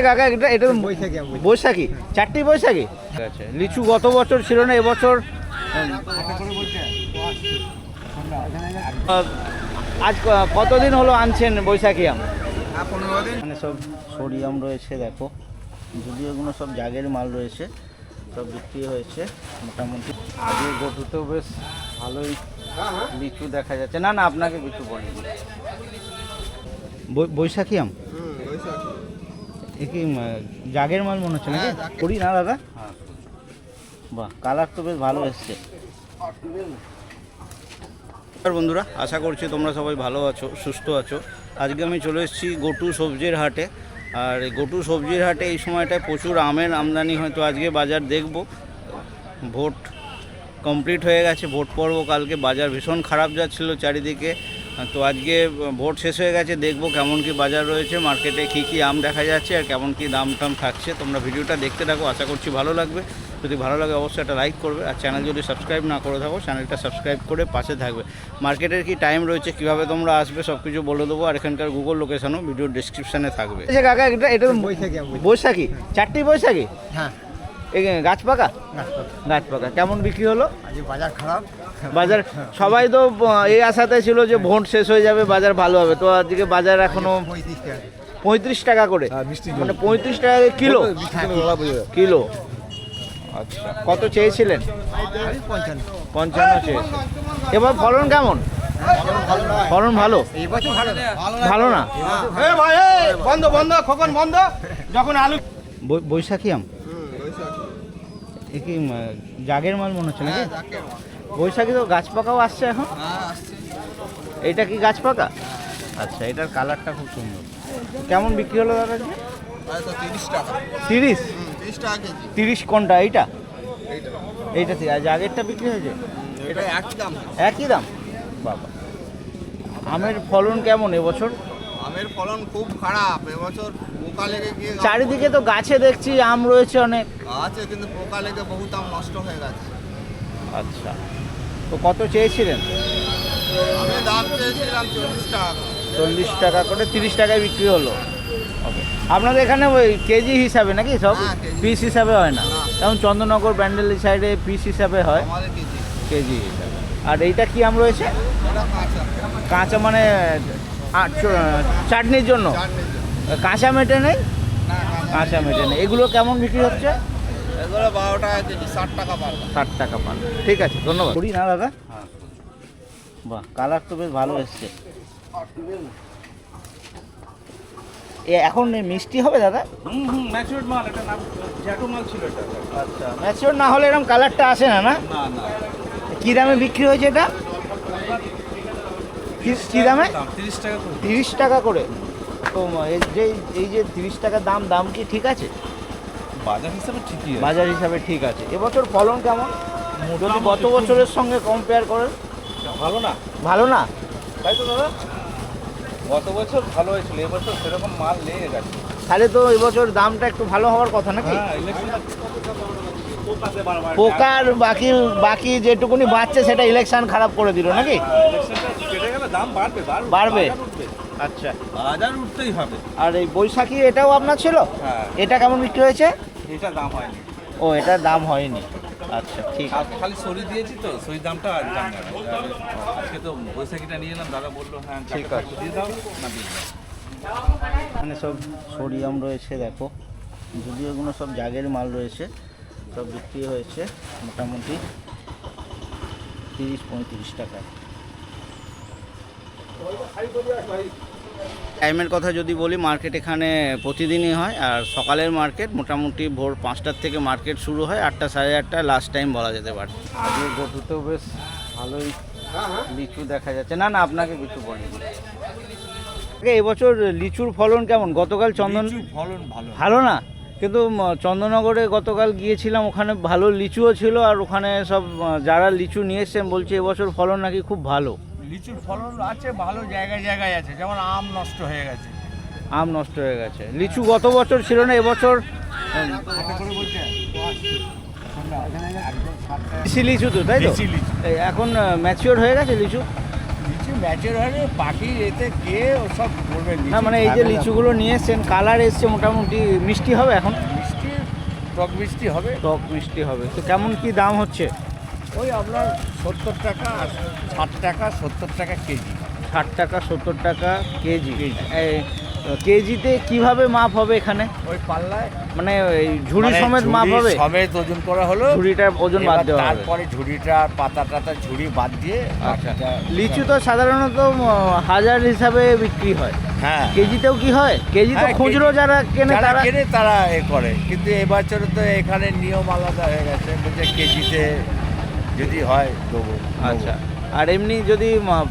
কাকা এটা বৈশাখী, চারটি বৈশাখী। আচ্ছা, লিচু গত বছর ছিল না, এবছর আজ কতদিন হলো আনছেন বৈশাখী আম? মানে সব সরি আম রয়েছে, দেখো যদিও এগুলো সব জাগের মাল রয়েছে, সব বিক্রি হয়েছে মোটামুটি। আগে গটুতেও বেশ ভালোই লিচু দেখা যাচ্ছে। না না, আপনাকে কিছু বলিনি। বৈশাখী আম এ কি জাগের মাল মনে হচ্ছে নাকি? করি না দাদা? হ্যাঁ, বাহ, কালার তো বেশ ভালো এসছে। বন্ধুরা, আশা করছি তোমরা সবাই ভালো আছো, সুস্থ আছো। আজকে আমি চলে এসেছি গটু সবজির হাটে। আর গটু সবজির হাটে এই সময়টায় প্রচুর আমের আমদানি, হয়তো আজকে বাজার দেখব। ভোট কমপ্লিট হয়ে গেছে, ভোট পর্ব কালকে, বাজার ভীষণ খারাপ যাচ্ছিলো চারিদিকে। তো আজকে ভোট শেষ হয়ে গেছে, দেখব কেমন কি বাজার রয়েছে, মার্কেটে কী কী আম দেখা যাচ্ছে আর কেমন কি দাম টাম থাকছে। তোমরা ভিডিওটা দেখতে থাকো, আশা করছি ভালো লাগবে। যদি ভালো লাগে অবশ্যই একটা লাইক করবে, আর চ্যানেল যদি সাবস্ক্রাইব না করে থাকো চ্যানেলটা সাবস্ক্রাইব করে পাশে থাকবে। মার্কেটের কি টাইম রয়েছে, কীভাবে তোমরা আসবে সব কিছু বলে দেবো, আর এখানকার গুগল লোকেশনও ভিডিওর ডিসক্রিপশানে থাকবে। আচ্ছা কাকা, এটা বৈশাখী, চারটি বৈশাখী? হ্যাঁ। এই গাছ পাকা? গাছ পাকা। কেমন বিক্রি হলো? বাজার খারাপ। বাজার সবাই তো এই আশাতে ছিল যে ভোট শেষ হয়ে যাবে, বাজার ভালো হবে। তো আজকে বাজার এখনো 35 টাকা করে, মানে 35 টাকা কিলো। কিলো, আচ্ছা। কত চেয়েছিলেন? 55 চেয়েছে। এবার ফলন কেমন? ফলন ভালো? ভালো না? বন্ধ বন্ধ খোকন বন্ধ। যখন আলু বৈশাখী আম এ কি জাগের মাল মনে হচ্ছে নাকি? বৈশাখী তো গাছ পাকাও আসছে এখন। এইটা কি গাছ পাকা? আচ্ছা, এটার কালারটা খুব সুন্দর। কেমন বিক্রি হলো দাদা? 30 টাকা। 30? 30 টাকা কেজি। 30 কোনটা? এইটা? এইটা ঠিক আছে। আগেরটা বিক্রি হয়েছে? এটা একই দাম। একই দাম? বাবা, আমের ফলন কেমন এবছর? আমের ফলন খুব খারাপ এবছর, পোকা লেগে গিয়ে। চারিদিকে তো গাছে দেখছি আম রয়েছে অনেক। আছে, কিন্তু পোকা লেগে বহুত আম নষ্ট হয়ে গেছে। আচ্ছা, তো কত চেয়েছিলেন? আমি দাম চেয়েছিলাম 40 টাকা। 40 টাকা করে, 30 টাকায় বিক্রি হলো। ওকে, আপনাদের এখানে ওই কেজি হিসাবে নাকি সব? হ্যাঁ, কেজি। পিস হিসাবে হয় না? যেমন চন্দননগর ব্যান্ডেল সাইডে পিস হিসাবে হয়, আমাদের কেজি। কেজি হিসাবে। আর এইটা কি আম রয়েছে? এটা কাঁচা। কাঁচা মানে চাটনির জন্য? কাঁচা মেটে নেই? কাঁচা মেটে নেই। এগুলো কেমন বিক্রি হচ্ছে? এগুলো 12 টাকা কেজি, 60 টাকা পাল্লা। 60 টাকা পাল্লা। ঠিক আছে, ধন্যবাদ। করি না দাদা? বাহ, কালার তো বেশ ভালো এসছে। এখন মিষ্টি হবে দাদা? ম্যাচিউরড মাল, এটা নাম জ্যাটো মাল ছিল এটা। আচ্ছা, ম্যাচিওর না হলে এরকম কালারটা আসে না? না না না। কী দামে বিক্রি হয়েছে এটা? কী দামে? 30 টাকা করে। 30 টাকা করে। তো এই যে 30 টাকা দাম কি ঠিক আছে? বাজার হিসাবে ঠিকই আছে। বাজার হিসাবে ঠিক আছে। এবছর ফলন কেমন যদি গত বছরের সঙ্গে কম্পেয়ার করেন? ভালো না। ভালো না? তাই তো দাদা, গত বছর ভালো হয়েছিল, এবছর সেরকম মাল লেগে গেছে। তাহলে তো এবছর দামটা একটু ভালো হওয়ার কথা নাকি? পোকার বাকি যেটুকুনি বাড়ছে সেটা ইলেকশন খারাপ করে দিল নাকি? দাম বাড়বে। আচ্ছা, বাজার উঠতেই হবে। আর এই বৈশাখী এটাও আপনার ছিল? হ্যাঁ। এটা কেমন বিক্রি হয়েছে? এটা দাম হয়নি। ও, এটার দাম হয়নি। আচ্ছা, ঠিক আছে। খালি সরি দিয়েছি তো, সরি দামটা জানি না। আজকে তো বৈশাখীটা নিয়ে এলাম, দাদা বললো হ্যাঁ ঠিক আছে, দিয়ে দাও না দিয়ে দাও। মানে সব সরি আম রয়েছে, দেখো যদিও এগুলো সব জাগের মাল রয়েছে, সব বিক্রি হয়েছে মোটামুটি 30-35 টাকায়। টাইমের কথা যদি বলি, মার্কেট এখানে প্রতিদিনই হয়, আর সকালের মার্কেট মোটামুটি ভোর 5টার থেকে মার্কেট শুরু হয়, 8টা সাড়ে 8টায় লাস্ট টাইম বলা যেতে পারে। আগে গটুতেও বেশ ভালোই লিচু দেখা যাচ্ছে। না না, আপনাকে কিছু বলিনি। এবছর লিচুর ফলন কেমন? গতকাল ফলন ভালো। ভালো না, কিন্তু চন্দননগরে গতকাল গিয়েছিলাম, ওখানে ভালো লিচুও ছিল, আর ওখানে সব যারা লিচু নিয়ে এসছেন বলছে এবছর ফলন নাকি খুব ভালো। লিচুর ফলন আছে, ভালো জায়গায় জায়গায় আছে, যেমন আম নষ্ট হয়ে গেছে। আম নষ্ট হয়ে গেছে। লিচু গত বছর ছিল না, এবছর বেশি লিচু তো, তাই তো? এখন ম্যাচিওর হয়ে গেছে লিচু। লিচু ম্যাচের হয়নি পাখি এতে কে ওসব করবে না মানে এই যে লিচুগুলো নিয়ে এসছেন কালার এসছে মোটামুটি মিষ্টি হবে এখন? মিষ্টি টক মিষ্টি হবে। টক মিষ্টি হবে। তো কেমন কি দাম হচ্ছে? ওই আপনার 70 টাকা 60 টাকা 70 টাকা কেজি। 60 টাকা 70 টাকা কেজি। কেজিতে কিভাবে মাপ হবে এখানে? ওই পাল্লায় মানে এই ঝুড়ি সমেত মাপ হবে? সমেত ওজন করা হলো, ঝুড়িটার ওজন বাদ দেওয়া হবে। তারপরে ঝুড়িটা পাতা টাতা ঝুড়ি বাদ দিয়ে আচ্ছা। বাকিটা- লিচু তো সাধারণত হাজার হিসাবে বিক্রি হয়, হ্যাঁ কেজিতেও কি হয়? কেজি তো হ্যাঁ, খুচরো কেজি। যারা কেনে যারা তারা কেনে তারা এ করে, কিন্তু এবছরে তো এখানে নিয়ম আলাদা হয়ে গেছে, বলছে কেজিতে যদি হয় দেবো। আচ্ছা। আর এমনি যদি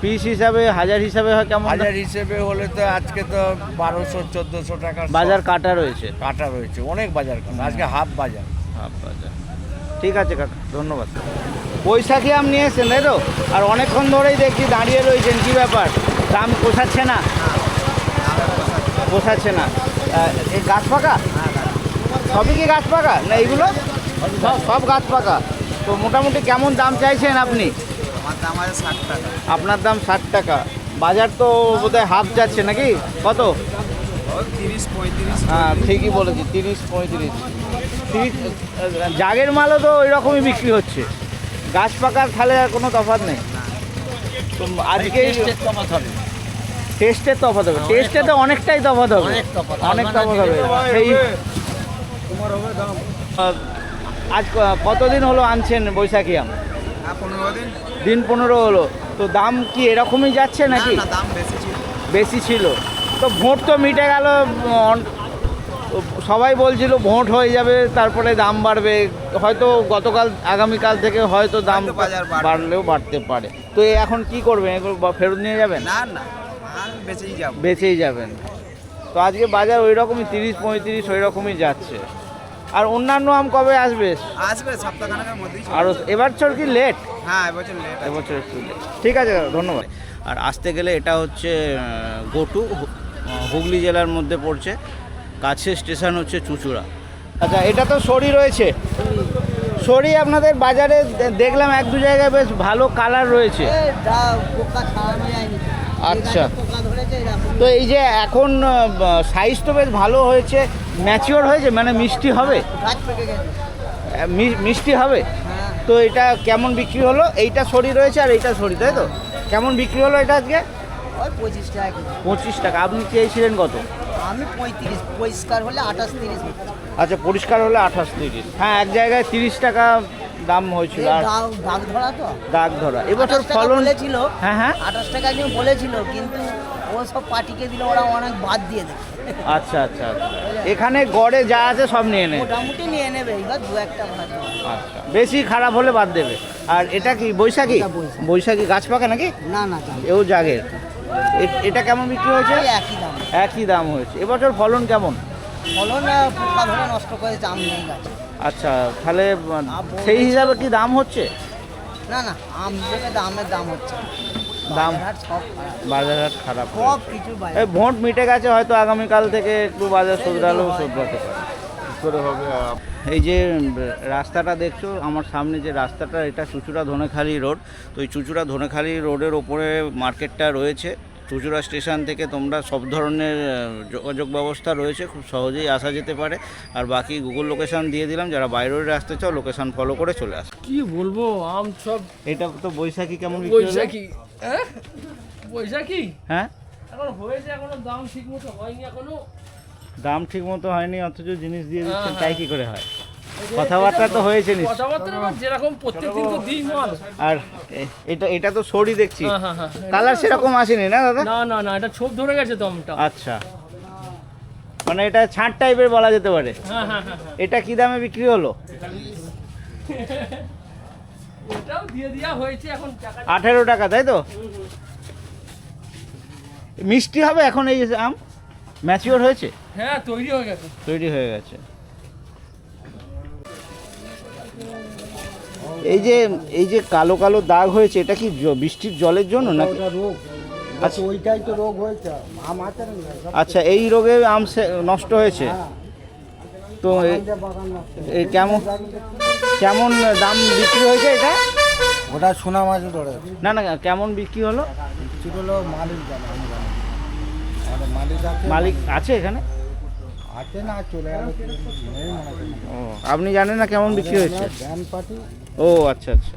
পিস হিসাবে হাজার হিসাবে হয় কেমন? হাজার হিসেবে হলে তো আজকে তো 1200-1400 টাকা বাজার কাটা রয়েছে। কাটা রয়েছে, অনেক বাজার কাটা, আজকে হাফ বাজার। আচ্ছা, ঠিক আছে কাকা, ধন্যবাদ। বৈশাখী আম নিয়ে এসেছেন তাই তো? আর অনেকক্ষণ ধরেই দেখছি দাঁড়িয়ে রয়েছেন, কি ব্যাপার? দাম পোষাচ্ছে না? পোষাচ্ছে না। এই গাছ পাকা? সবই কি গাছ পাকা না এইগুলো? সব গাছ পাকা। তো মোটামুটি কেমন দাম চাইছেন আপনি? আমার দাম আছে 60 টাকা। আপনার দাম 60 টাকা। বাজার তো বোধহয় হাফ যাচ্ছে নাকি? কত? 30-35। হ্যাঁ ঠিকই বলেছি, 30-35। জাগের মালও তো ওই রকমই বিক্রি হচ্ছে, গাছ পাকার তাহলে আর কোনো তফাৎ নেই। তো আজকে টেস্টের তফাৎ হবে, টেস্টে তো অনেকটাই তফাৎ হবে, অনেক তফাৎ হবে। সেই আজ কতদিন হলো আনছেন বৈশাখী আম? 15 দিন। দিন 15 হলো। তো দাম কি এরকমই যাচ্ছে নাকি? না, দাম বেশি ছিল। বেশি ছিল। তো ভোট তো মিটে গেল, সবাই বলছিল ভোট হয়ে যাবে তারপরে দাম বাড়বে, হয়তো গতকাল আগামীকাল থেকে হয়তো দাম হয়তো বাজার বাড়বে। বাড়লেও বাড়তে পারে। তো এখন কি করবেন? এগুলো ফেরত নিয়ে যাবেন? না না, আমি বেঁচেই যাব। বেচেই যাবেন। তো আজকে বাজার ওই রকমই 30-35 ওই রকমই যাচ্ছে। আর অন্যান্য আম কবে আসবে? আসবে সপ্তাহখানেকের মধ্যেই। আর এবছর কি লেট? হ্যাঁ, এবছর লেট। এবছর একটু লেট। ঠিক আছে, ধন্যবাদ। আর আসতে গেলে এটা হচ্ছে গোটু, হুগলি জেলার মধ্যে পড়ছে, কাছে স্টেশন হচ্ছে চুঁচুড়া। আচ্ছা, এটা তো সরি রয়েছে। সরি আপনাদের বাজারে দেখলাম এক দু জায়গায় বেশ ভালো কালার রয়েছে। আচ্ছা, তো এই যে এখন সাইজ তো বেশ ভালো হয়েছে, ম্যাচিওর হয়েছে, মানে মিষ্টি হবে? মিষ্টি হবে। তো এটা কেমন বিক্রি হলো? এইটা সরি রয়েছে আর এইটা সরি, তাই তো? কেমন বিক্রি হলো এটা আজকে? ওই 25 টাকা কেজি। 25 টাকা। আপনি চেয়েছিলেন কত? আমি 35, পরিষ্কার হলে 28-30। আচ্ছা, পরিষ্কার হলে 28-30। হ্যাঁ, এক জায়গায় 30 টাকা দাম হয়েছিল। আর দাগ ধরা তো, দাগ ধরা। এবছর 28 টাকা ফলন বলেছিল। হ্যাঁ হ্যাঁ 28 টাকা একজন বলেছিল, কিন্তু ও সব পার্টিকে দিলে ওরা অনেক বাদ দিয়ে দেবে। আচ্ছা আচ্ছা আচ্ছা। এখানে গড়ে যা আছে সব নিয়ে নেয়। মোটামুটি নিয়ে নেবে, এবার দু একটা ভালো। আচ্ছা, বেশি খারাপ হলে বাদ দেবে। আর এটা কি বৈশাখী? এটা বৈশাখী। বৈশাখী গাছ পাকা নাকি? না না, দাম এও জাগের। এটা কেমন বিক্রি হয়েছে? ওই একই দাম। একই দাম হয়েছে। এবছর ফলন কেমন? ফলন পোকা ধরে নষ্ট করে দাম নেই গাছে। আচ্ছা, তাহলে সেই হিসাবে কি দাম হচ্ছে? না না, আম হিসেবে দাম হচ্ছে। দাম বাজারহাট সব খারাপ। বাজারহাট খারাপ। সব কিছু এই ভোট মিটে গেছে, হয়তো আগামীকাল থেকে একটু বাজার শুধরালেও শুধরাতে পারে। করে হবে। এই যে রাস্তাটা দেখছো আমার সামনে, যে রাস্তাটা, এটা চুঁচুড়া ধনেখালি রোড। তো এই চুঁচুড়া ধনেখালি রোডের ওপরে মার্কেটটা রয়েছে। চুঁচুড়া স্টেশন থেকে তোমরা সব ধরনের যোগাযোগ ব্যবস্থা রয়েছে, খুব সহজেই আসা যেতে পারে। আর বাকি গুগল লোকেশান দিয়ে দিলাম, যারা বাইরের আসতে চাও লোকেশান ফলো করে চলে আসো। কি বলবো, আম সব এটা তো বৈশাখী কেমন বিক্রি হলো? বৈশাখী। হ্যাঁ বৈশাখী হ্যাঁ, এখন হয়েছে, এখনো দাম ঠিক মতো হয়নি এখনো। দাম ঠিক মতো হয়নি অথচ জিনিস দিয়ে দিচ্ছেন, হ্যাঁ, তাই কি করে হয়? কথাবার্তা তো হয়েছে নিশ্চয়ই। কথাবার্তা এবার যেরকম প্রত্যেকদিন তো দিই মাল। আর এটা তো সরি দেখছি, হ্যাঁ হ্যাঁ হ্যাঁ। কালার সেরকম আসেনি না দাদা? না না না, এটা ছোপ ধরে গেছে তো আমটা। আচ্ছা, মানে এটা ছাঁট টাইপের বলা যেতে পারে। হ্যাঁ হ্যাঁ হ্যাঁ হ্যাঁ। এটা কি দামে বিক্রি হলো? এটাও দিয়ে দেওয়া হয়েছে এখন টাকা। 18 টাকা, তাই তো? মিষ্টি হবে এখন এই যে আম ম্যাচিওর হয়েছে, হ্যাঁ তৈরি হয়ে গেছে। তৈরি হয়ে গেছে। এই যে কালো কালো দাগ হয়েছে, এটা কি বৃষ্টির জলের জন্য নাকি? রোগ। আচ্ছা, ওইটাই তো রোগ হয়েছে, আম আছে না। আচ্ছা, এই রোগে আম নষ্ট হয়েছে। তো এই কেমন কেমন দাম বিক্রি হয়েছে এটা? ওটা সোনা মাছ ধরে। না না, কেমন বিক্রি হলো? প্রচুর হলো মালিক জানে, আমি জানি না। আমাদের মালিক আছে, মালিক আছে এখানে? আছে না চলে গেল, নেই মনে হয়। ও, আপনি জানেন না কেমন বিক্রি হয়েছে? ভ্যান পার্টি ও আচ্ছা আচ্ছা।